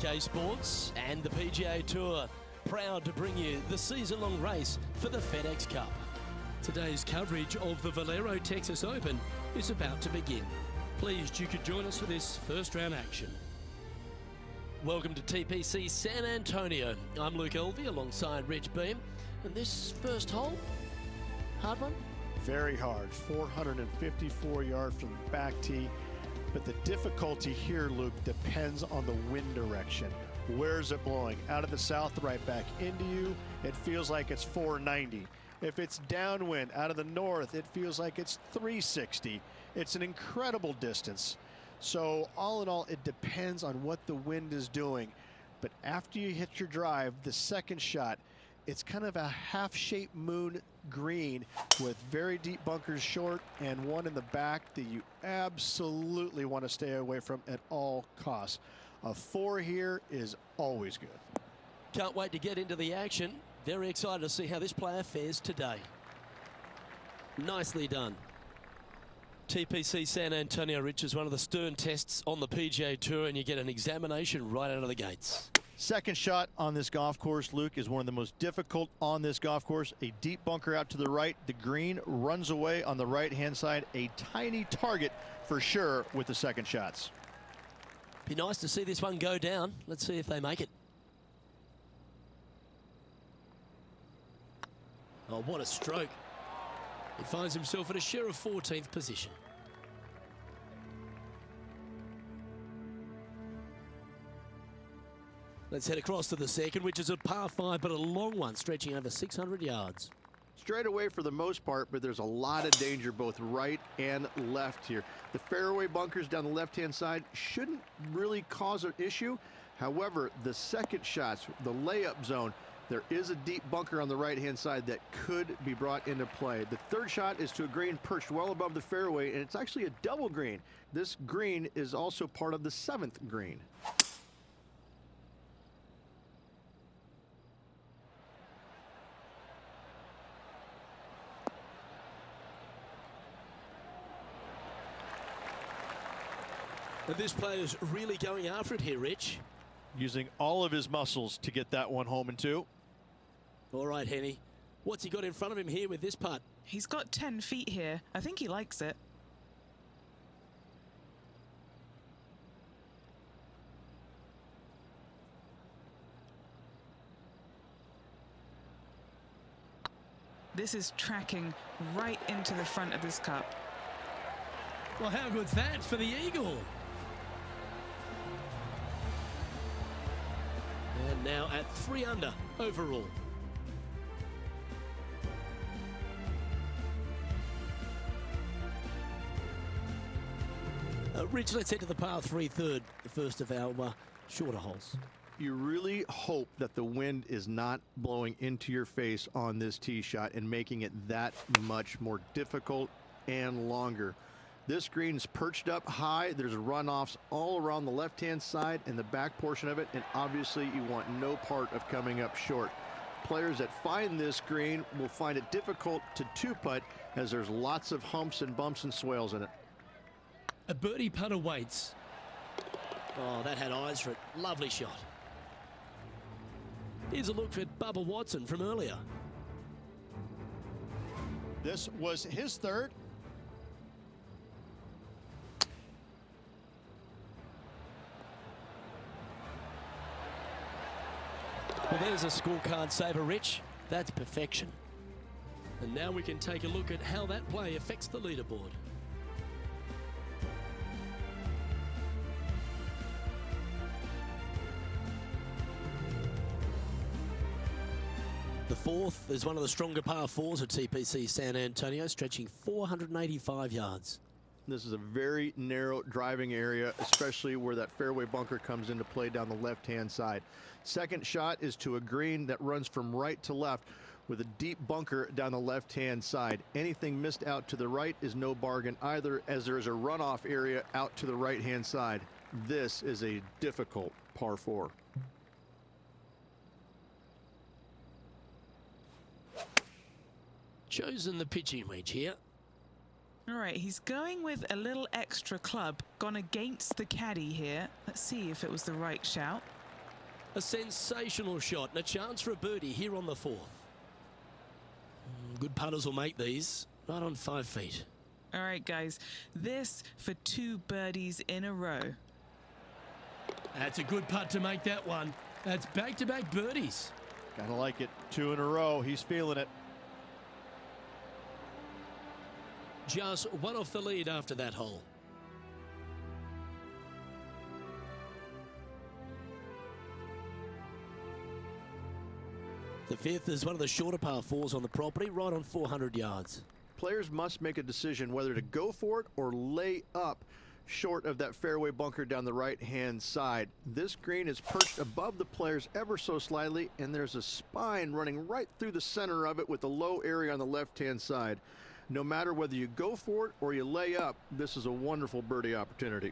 UK Sports and the PGA Tour, proud to bring you the season-long race for the FedEx Cup. Today's coverage of the Valero Texas Open is about to begin. Pleased you could join us for this first round action. Welcome to TPC San Antonio. I'm Luke Elvey alongside Rich Beam. And this first hole, hard one? Very hard, 454 yards from the back tee. But the difficulty here, Luke, depends on the wind direction. Where's it blowing? Out of the south, right back into you, it feels like it's 490. If it's downwind, out of the north, it feels like it's 360. It's an incredible distance. So all in all, it depends on what the wind is doing. But after you hit your drive, the second shot, it's kind of a half-shaped moon green with very deep bunkers short and one in the back that you absolutely want to stay away from at all costs. A 4 here is always good. Can't wait to get into the action. Very excited to see how this player fares today. Nicely done. TPC San Antonio, Rich, is one of the stern tests on the PGA Tour, and you get an examination right out of the gates. Second shot on this golf course, Luke, is one of the most difficult on this golf course. A deep bunker out to the right. The green runs away on the right-hand side. A tiny target for sure with the second shots. Be nice to see this one go down. Let's see if they make it. Oh, what a stroke. He finds himself at a share of 14th position. Let's head across to the second, which is a par 5, but a long one, stretching over 600 yards. Straight away for the most part, but there's a lot of danger both right and left here. The fairway bunkers down the left-hand side shouldn't really cause an issue. However, the second shots, the layup zone, there is a deep bunker on the right-hand side that could be brought into play. The third shot is to a green perched well above the fairway, and it's actually a double green. This green is also part of the 7th green. And this player's really going after it here, Rich. Using all of his muscles to get that one home and two. All right, Henny. What's he got in front of him here with this putt? He's got 10 feet here. I think he likes it. This is tracking right into the front of this cup. Well, how good's that for the eagle? And now at 3 under overall. Rich, let's head to the par 3 third, the first of our shorter holes. You really hope that the wind is not blowing into your face on this tee shot and making it that much more difficult and longer. This green's perched up high. There's runoffs all around the left-hand side and the back portion of it, and obviously you want no part of coming up short. Players that find this green will find it difficult to two-putt as there's lots of humps and bumps and swales in it. A birdie putt awaits. Oh, that had eyes for it. Lovely shot. Here's a look for Bubba Watson from earlier. This was his third. Well, there's a scorecard saver, Rich. That's perfection. And now we can take a look at how that play affects the leaderboard. The fourth is one of the stronger par 4s at TPC San Antonio, stretching 485 yards. This is a very narrow driving area, especially where that fairway bunker comes into play down the left-hand side. Second shot is to a green that runs from right to left with a deep bunker down the left-hand side. Anything missed out to the right is no bargain either, as there is a runoff area out to the right-hand side. This is a difficult par 4. Chosen the pitching wedge here. All right, he's going with a little extra club, gone against the caddy here. Let's see if it was the right shout. A sensational shot and a chance for a birdie here on the 4th. Good putters will make these. Right on 5 feet. All right, guys. This for 2 birdies in a row. That's a good putt to make that one. That's back-to-back birdies. Gotta like it. 2 in a row. He's feeling it. Just one off the lead after that hole. The 5th is one of the shorter par 4s on the property, right on 400 yards. Players must make a decision whether to go for it or lay up short of that fairway bunker down the right-hand side. This green is perched above the players ever so slightly, and there's a spine running right through the center of it with a low area on the left-hand side. No matter whether you go for it or you lay up, this is a wonderful birdie opportunity.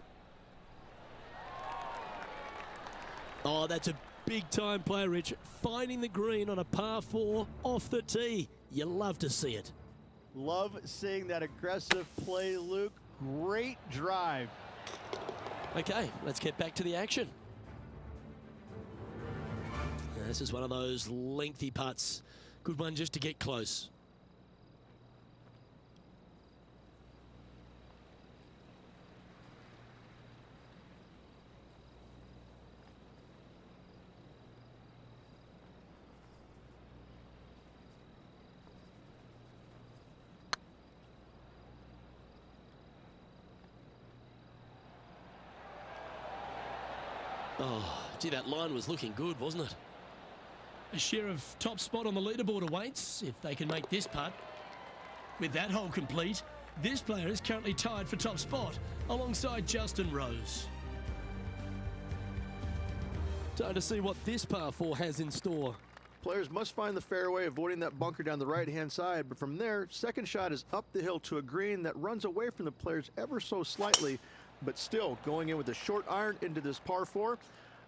Oh, that's a big-time play, Rich. Finding the green on a par 4 off the tee. You love to see it. Love seeing that aggressive play, Luke. Great drive. Okay, let's get back to the action. This is one of those lengthy putts. Good one just to get close. Oh, gee, that line was looking good, wasn't it? A share of top spot on the leaderboard awaits if they can make this putt. With that hole complete, this player is currently tied for top spot alongside Justin Rose. Time to see what this par 4 has in store. Players must find the fairway, avoiding that bunker down the right-hand side. But from there, second shot is up the hill to a green that runs away from the players ever so slightly, but still going in with a short iron into this par 4.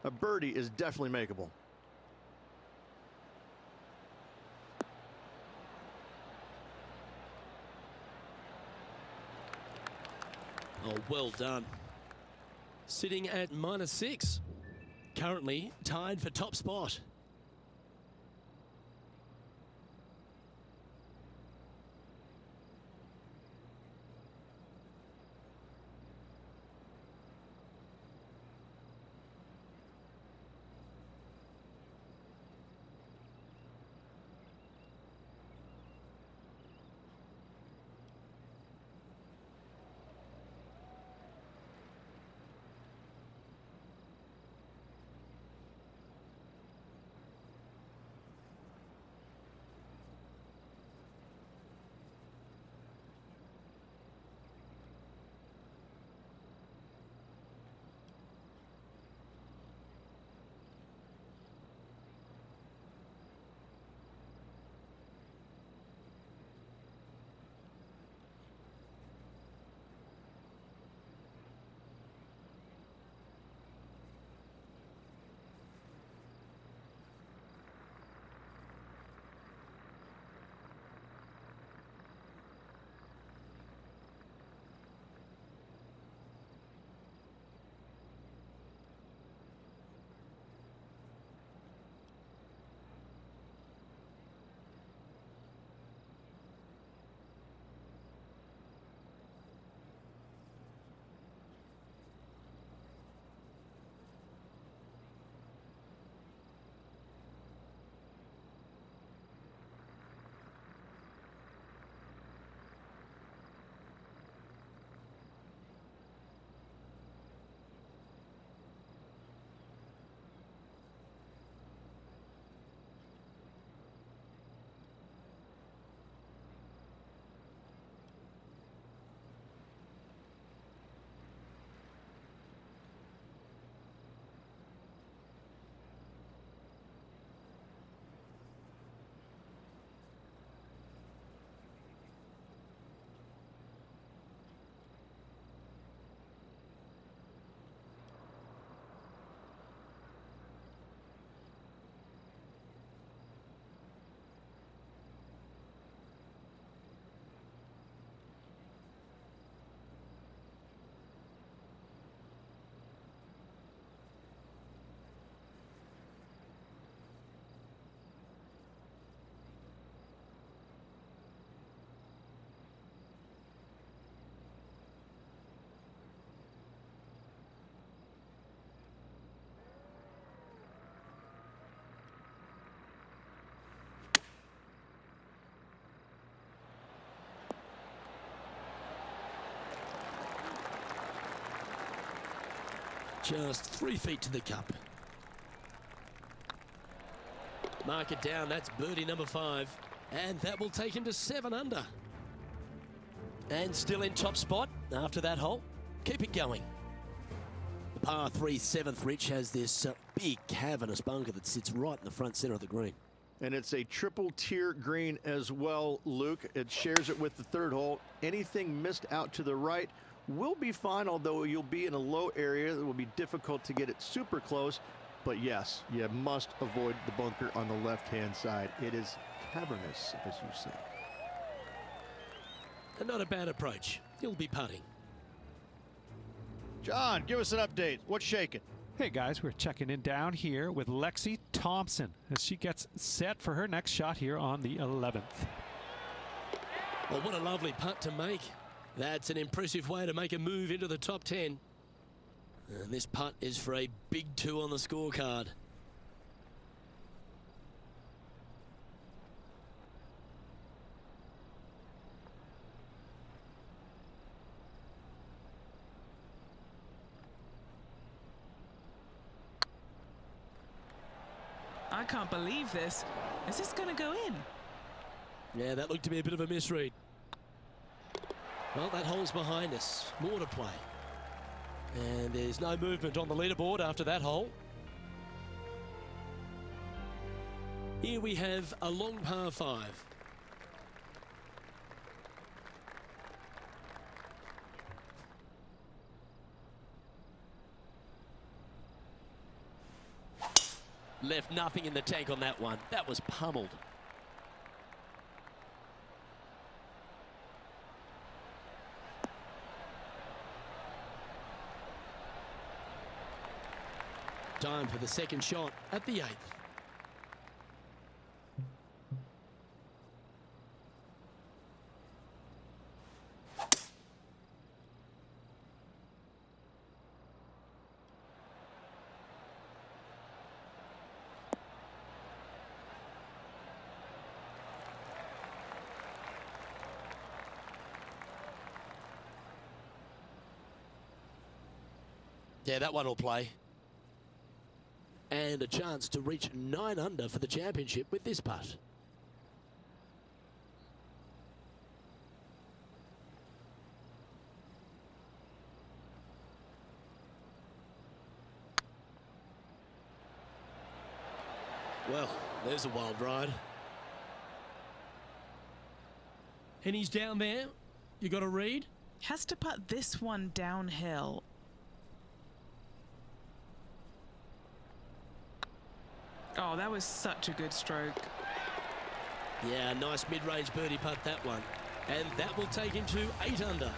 A birdie is definitely makeable. Oh, well done. Sitting at -6. Currently tied for top spot. Just 3 feet to the cup. Mark it down. That's birdie number 5. And that will take him to 7 under. And still in top spot after that hole. Keep it going. The par 3 7th, Rich, has this big cavernous bunker that sits right in the front center of the green. And it's a triple tier green as well, Luke. It shares it with the 3rd hole. Anything missed out to the right will be fine, although you'll be in a low area. It will be difficult to get it super close. But yes, you must avoid the bunker on the left-hand side. It is cavernous, as you say. And not a bad approach. He'll be putting. John, give us an update. What's shaking? Hey guys, we're checking in down here with Lexi Thompson as she gets set for her next shot here on the 11th. Well, what a lovely putt to make. That's an impressive way to make a move into the top 10. And this putt is for a big 2 on the scorecard. I can't believe this. Is this going to go in? Yeah, that looked to be a bit of a misread. Well, that hole's behind us. More to play. And there's no movement on the leaderboard after that hole. Here we have a long par 5. Left nothing in the tank on that one. That was pummeled. Time for the second shot at the 8th. Yeah, that one will play. And a chance to reach 9 under for the championship with this putt. Well, there's a wild ride. And he's down there. You got a read? Has to putt this one downhill. Oh, that was such a good stroke. Yeah, nice mid-range birdie putt, that one. And that will take him to 8 under.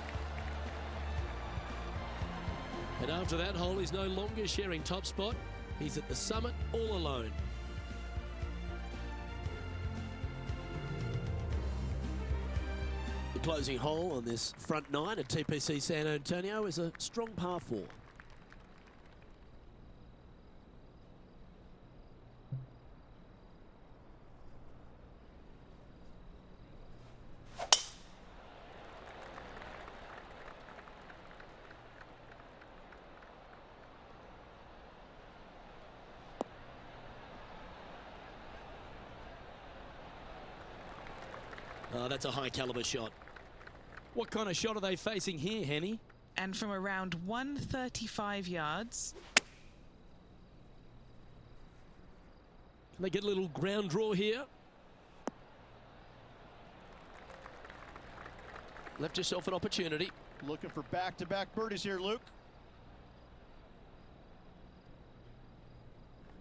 And after that hole, he's no longer sharing top spot. He's at the summit all alone. The closing hole on this front 9 at TPC San Antonio is a strong par 4. Oh, that's a high caliber shot. What kind of shot are they facing here, Henny? And from around 135 yards. Can they get a little ground draw here? Left yourself an opportunity. Looking for back-to-back birdies here, Luke.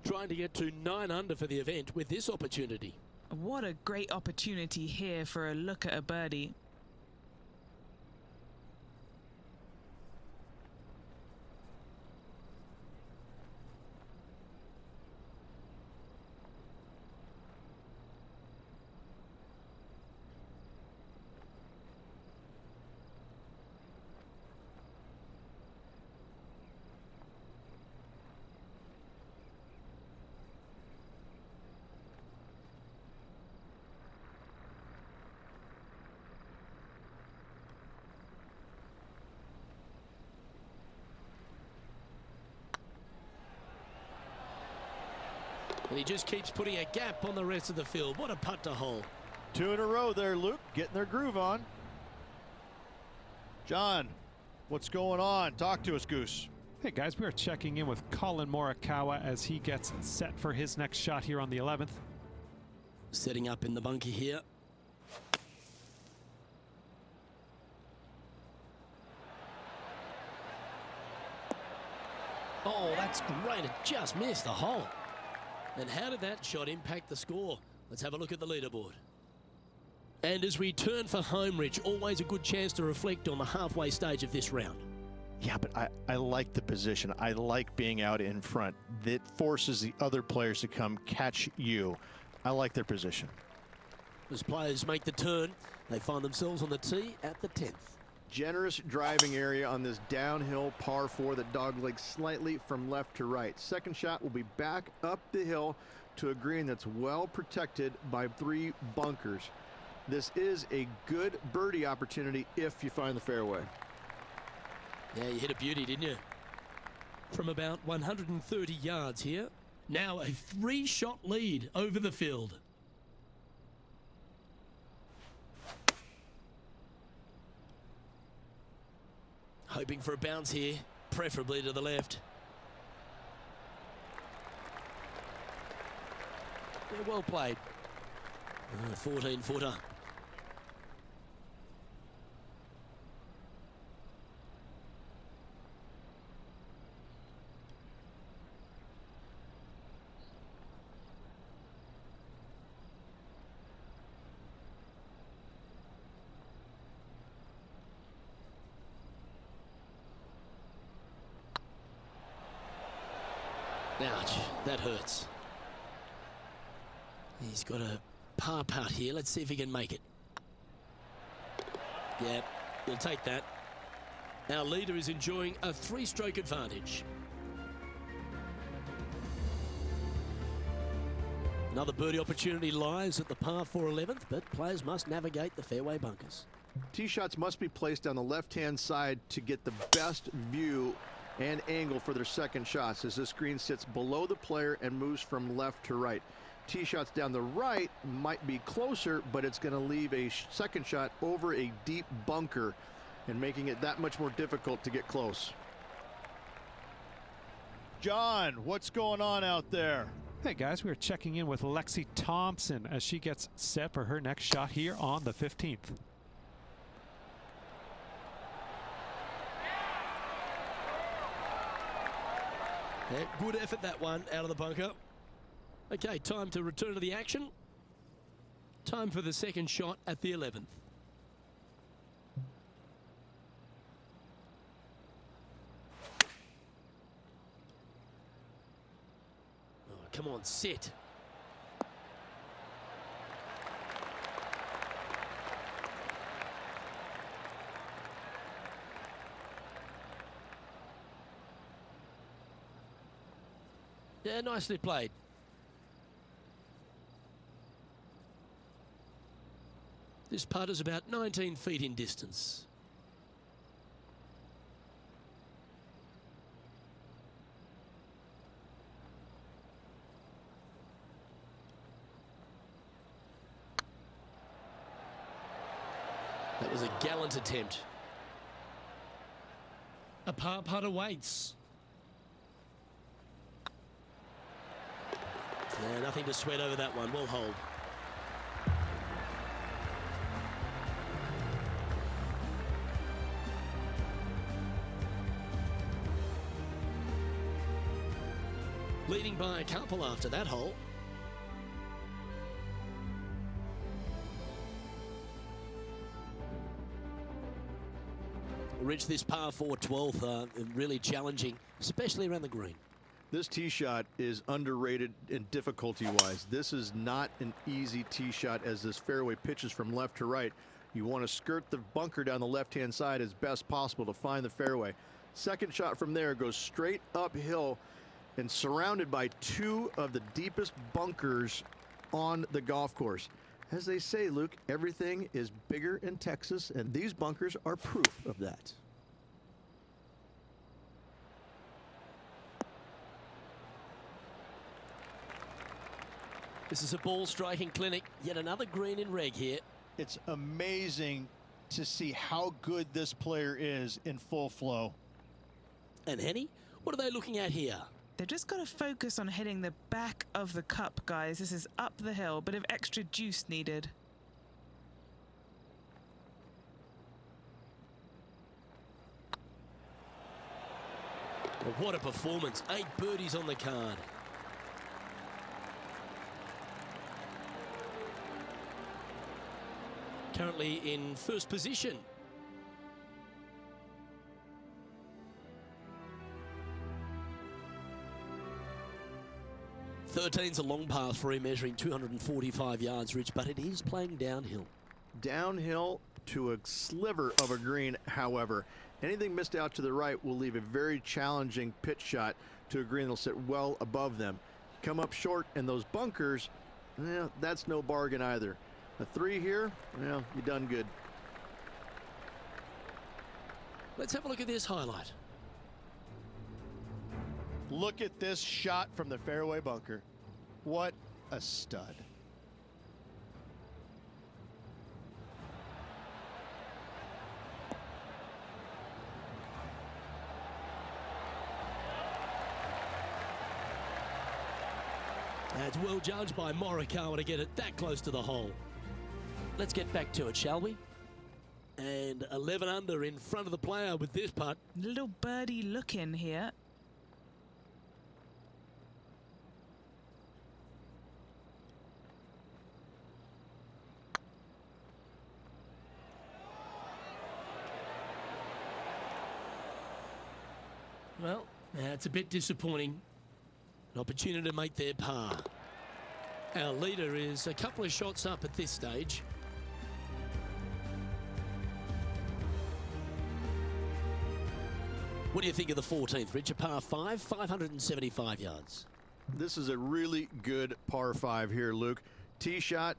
Trying to get to 9 under for the event with this opportunity. What a great opportunity here for a look at a birdie. And he just keeps putting a gap on the rest of the field. What a putt to hole. 2 in a row there, Luke, getting their groove on. John, what's going on? Talk to us, Goose. Hey guys, we are checking in with Colin Morikawa as he gets set for his next shot here on the 11th. Setting up in the bunker here. Oh, that's great. It just missed the hole. And how did that shot impact the score? Let's have a look at the leaderboard. And as we turn for home, Rich, always a good chance to reflect on the halfway stage of this round. Yeah, but I like the position. I like being out in front. That forces the other players to come catch you. I like their position. As players make the turn, they find themselves on the tee at the 10th. Generous driving area on this downhill par 4 that doglegs slightly from left to right. Second shot will be back up the hill to a green that's well protected by 3 bunkers. This is a good birdie opportunity if you find the fairway. Yeah, you hit a beauty, didn't you? From about 130 yards here. Now a 3-shot lead over the field. Hoping for a bounce here, preferably to the left. Yeah, well played. 14-footer. Ouch, that hurts. He's got a par putt here. Let's see if he can make it. Yeah, he'll take that. Our leader is enjoying a 3-stroke advantage. Another birdie opportunity lies at the par 4 11th, but players must navigate the fairway bunkers. Tee shots must be placed on the left-hand side to get the best view and angle for their second shots as this green sits below the player and moves from left to right. Tee shots down the right might be closer, but it's going to leave a second shot over a deep bunker and making it that much more difficult to get close. John, what's going on out there? Hey guys, we are checking in with Lexi Thompson as she gets set for her next shot here on the 15th. Yeah, good effort, that one, out of the bunker. Okay, time to return to the action. Time for the second shot at the 11th. Oh, come on, sit. Yeah, nicely played. This putt is about 19 feet in distance. That was a gallant attempt. A par putt awaits. Yeah, nothing to sweat over that one. Well hold. Leading by a couple after that hole. Rich, this par 4 12th, really challenging, especially around the green. This tee shot is underrated in difficulty-wise. This is not an easy tee shot as this fairway pitches from left to right. You want to skirt the bunker down the left-hand side as best possible to find the fairway. Second shot from there goes straight uphill and surrounded by 2 of the deepest bunkers on the golf course. As they say, Luke, everything is bigger in Texas, and these bunkers are proof of that. This is a ball striking clinic. Yet another green in reg here. It's amazing to see how good this player is in full flow. And Henny, what are they looking at here? They've just got to focus on hitting the back of the cup, guys. This is up the hill, bit of extra juice needed. Well, what a performance. 8 birdies on the card. Currently in first position. Thirteen's a long path for him, measuring 245 yards, Rich, but it is playing downhill. Downhill to a sliver of a green, however. Anything missed out to the right will leave a very challenging pitch shot to a green that'll sit well above them. Come up short, and those bunkers, that's no bargain either. A 3 here, well, you done good. Let's have a look at this highlight. Look at this shot from the fairway bunker. What a stud. That's well judged by Morikawa to get it that close to the hole. Let's get back to it, shall we? And 11 under in front of the player with this putt. Little birdie look in here. Well, that's a bit disappointing. An opportunity to make their par. Our leader is a couple of shots up at this stage. What do you think of the 14th, Rich? A par 5, 575 yards. This is a really good par 5 here, Luke. Tee shot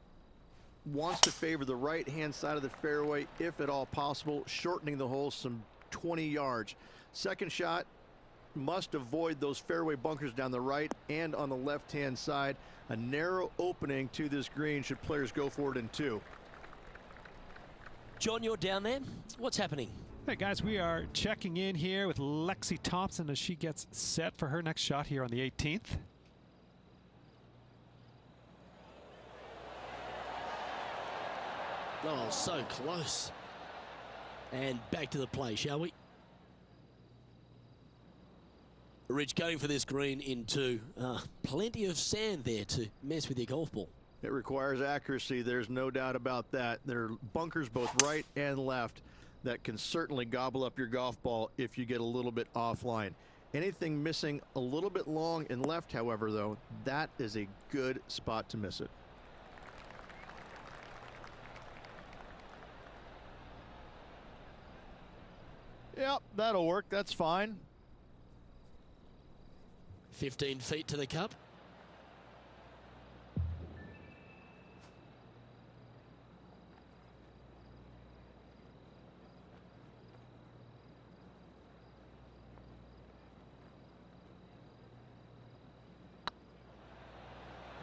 wants to favor the right-hand side of the fairway, if at all possible, shortening the hole some 20 yards. Second shot must avoid those fairway bunkers down the right and on the left-hand side. A narrow opening to this green should players go for it in 2. John, you're down there. What's happening? Hey guys, we are checking in here with Lexi Thompson as she gets set for her next shot here on the 18th. Oh, so close. And back to the play, shall we? Rich going for this green in 2. Plenty of sand there to mess with your golf ball. It requires accuracy. There's no doubt about that. There are bunkers both right and left that can certainly gobble up your golf ball if you get a little bit offline. Anything missing a little bit long and left, however, though, that is a good spot to miss it. Yep, that'll work. That's fine. 15 feet to the cup.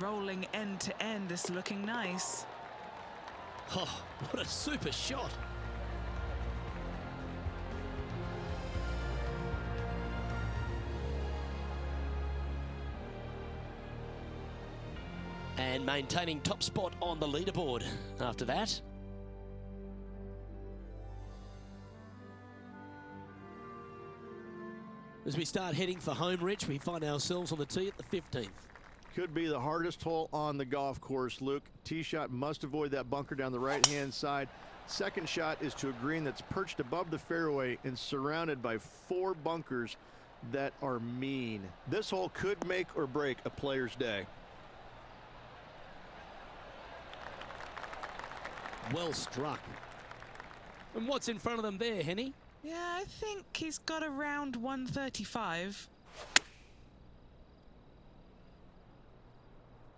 Rolling end to end, this looking nice. Oh, what a super shot. And maintaining top spot on the leaderboard after that. As we start heading for home, Rich, we find ourselves on the tee at the 15th. Could be the hardest hole on the golf course, Luke. Tee shot must avoid that bunker down the right-hand side. Second shot is to a green that's perched above the fairway and surrounded by 4 bunkers that are mean. This hole could make or break a player's day. Well struck. And what's in front of them there, Henny? Yeah, I think he's got around 135.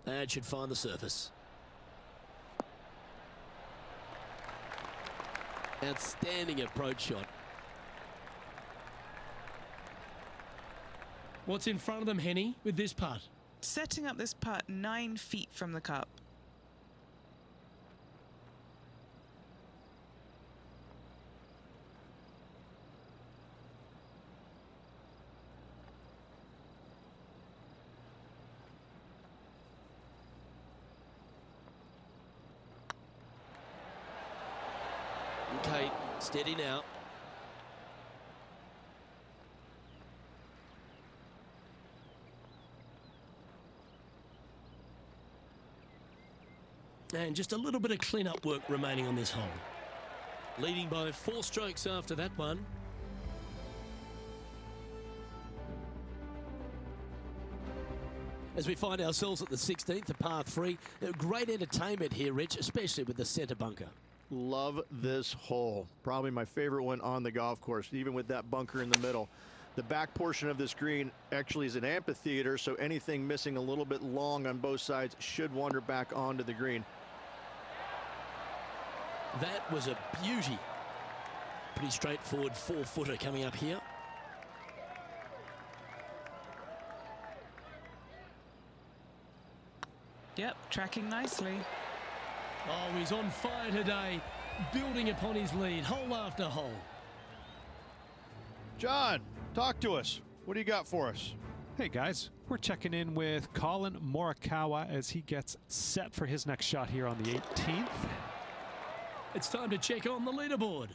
That should find the surface. Outstanding approach shot. What's in front of them, Henny, with this putt? setting up this putt 9 feet from the cup. Okay, steady now. And just a little bit of clean-up work remaining on this hole. Leading by 4 strokes after that one. As we find ourselves at the 16th, the par 3. Great entertainment here, Rich, especially with the centre bunker. Love this hole. Probably my favorite one on the golf course, even with that bunker in the middle. The back portion of this green actually is an amphitheater, so anything missing a little bit long on both sides should wander back onto the green. That was a beauty. Pretty straightforward 4-footer coming up here. Yep, tracking nicely. Oh, he's on fire today, building upon his lead, hole after hole. John, talk to us. What do you got for us? Hey guys, we're checking in with Colin Morikawa as he gets set for his next shot here on the 18th. It's time to check on the leaderboard.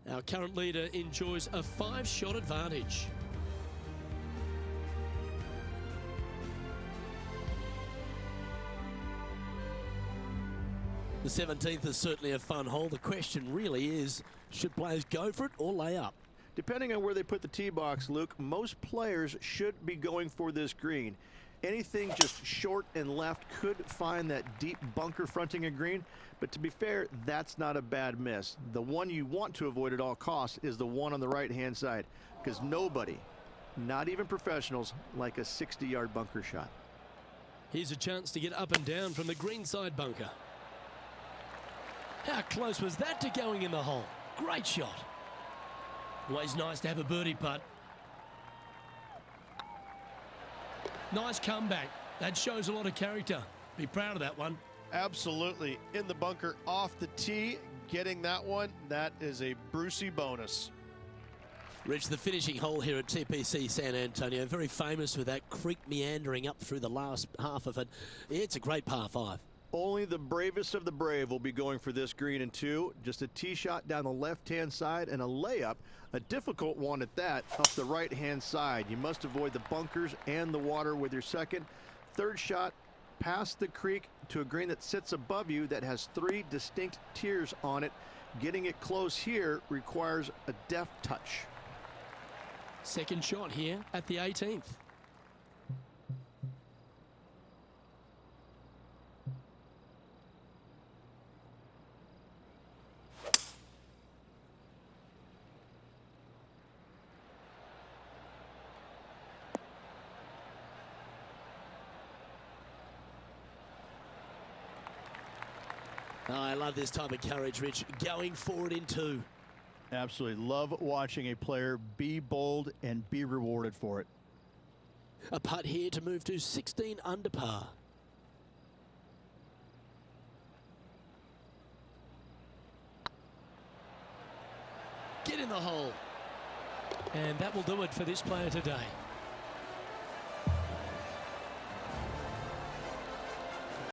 Our current leader enjoys a 5-shot advantage. The 17th is certainly a fun hole. The question really is, should players go for it or lay up? Depending on where they put the tee box, Luke, most players should be going for this green. Anything just short and left could find that deep bunker fronting a green, but to be fair, that's not a bad miss. The one you want to avoid at all costs is the one on the right-hand side, because nobody, not even professionals, like a 60-yard bunker shot. Here's a chance to get up and down from the greenside bunker. How close was that to going in the hole? Great shot. Always nice to have a birdie putt. Nice comeback. That shows a lot of character. Be proud of that one. Absolutely. In the bunker off the tee, getting that one, that is a Brucey bonus. Rich, the finishing hole here at TPC San Antonio, very famous with that creek meandering up through the last half of it. It's a great par 5. Only the bravest of the brave will be going for this green in 2. Just a tee shot down the left-hand side and a layup, a difficult one at that, up the right-hand side. You must avoid the bunkers and the water with your second. Third shot past the creek to a green that sits above you that has 3 distinct tiers on it. Getting it close here requires a deft touch. Second shot here at the 18th. Oh, I love this type of courage, Rich. Going forward in 2. Absolutely. Love watching a player be bold and be rewarded for it. A putt here to move to 16 under par. Get in the hole. And that will do it for this player today.